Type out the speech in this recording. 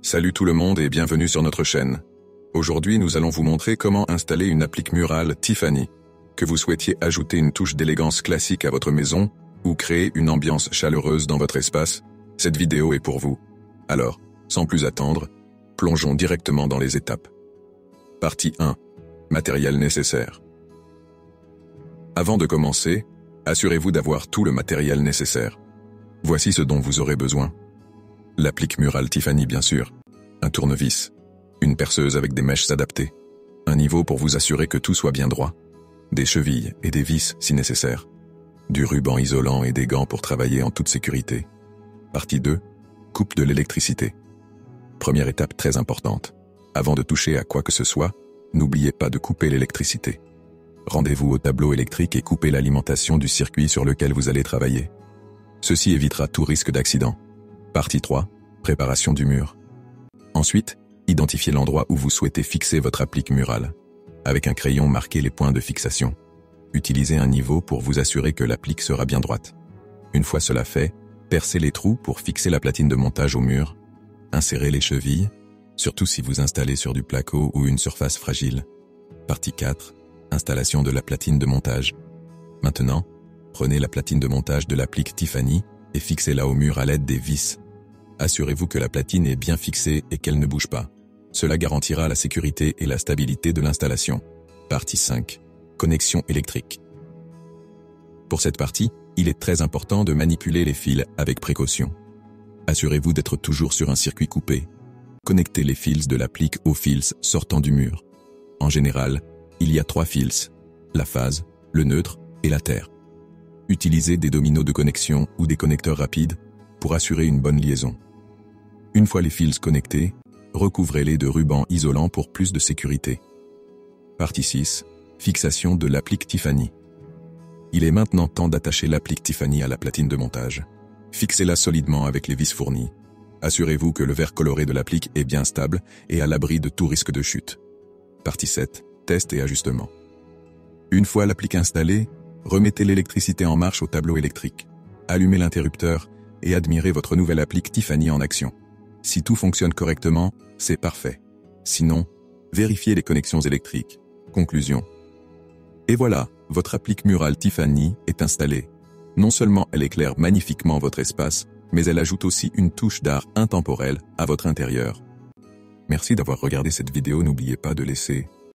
Salut tout le monde et bienvenue sur notre chaîne. Aujourd'hui nous allons vous montrer comment installer une applique murale Tiffany. Que vous souhaitiez ajouter une touche d'élégance classique à votre maison ou créer une ambiance chaleureuse dans votre espace, cette vidéo est pour vous. Alors, sans plus attendre, plongeons directement dans les étapes. Partie 1. Matériel nécessaire. Avant de commencer, assurez-vous d'avoir tout le matériel nécessaire. Voici ce dont vous aurez besoin. L'applique murale Tiffany bien sûr, un tournevis, une perceuse avec des mèches adaptées, un niveau pour vous assurer que tout soit bien droit, des chevilles et des vis si nécessaire, du ruban isolant et des gants pour travailler en toute sécurité. Partie 2. Coupe de l'électricité. Première étape très importante. Avant de toucher à quoi que ce soit, n'oubliez pas de couper l'électricité. Rendez-vous au tableau électrique et coupez l'alimentation du circuit sur lequel vous allez travailler. Ceci évitera tout risque d'accident. Partie 3. Préparation du mur. Ensuite, identifiez l'endroit où vous souhaitez fixer votre applique murale. Avec un crayon, marquez les points de fixation. Utilisez un niveau pour vous assurer que l'applique sera bien droite. Une fois cela fait, percez les trous pour fixer la platine de montage au mur. Insérez les chevilles, surtout si vous installez sur du placo ou une surface fragile. Partie 4. Installation de la platine de montage. Maintenant, prenez la platine de montage de l'applique Tiffany et fixez-la au mur à l'aide des vis. Assurez-vous que la platine est bien fixée et qu'elle ne bouge pas. Cela garantira la sécurité et la stabilité de l'installation. Partie 5. Connexion électrique. Pour cette partie, il est très important de manipuler les fils avec précaution. Assurez-vous d'être toujours sur un circuit coupé. Connectez les fils de l'applique aux fils sortant du mur. En général, il y a 3 fils, la phase, le neutre et la terre. Utilisez des dominos de connexion ou des connecteurs rapides pour assurer une bonne liaison. Une fois les fils connectés, recouvrez-les de ruban isolant pour plus de sécurité. Partie 6. Fixation de l'applique Tiffany. Il est maintenant temps d'attacher l'applique Tiffany à la platine de montage. Fixez-la solidement avec les vis fournies. Assurez-vous que le verre coloré de l'applique est bien stable et à l'abri de tout risque de chute. Partie 7. Test et ajustement. Une fois l'applique installée, remettez l'électricité en marche au tableau électrique. Allumez l'interrupteur et admirez votre nouvelle applique Tiffany en action. Si tout fonctionne correctement, c'est parfait. Sinon, vérifiez les connexions électriques. Conclusion. Et voilà, votre applique murale Tiffany est installée. Non seulement elle éclaire magnifiquement votre espace, mais elle ajoute aussi une touche d'art intemporel à votre intérieur. Merci d'avoir regardé cette vidéo, n'oubliez pas de laisser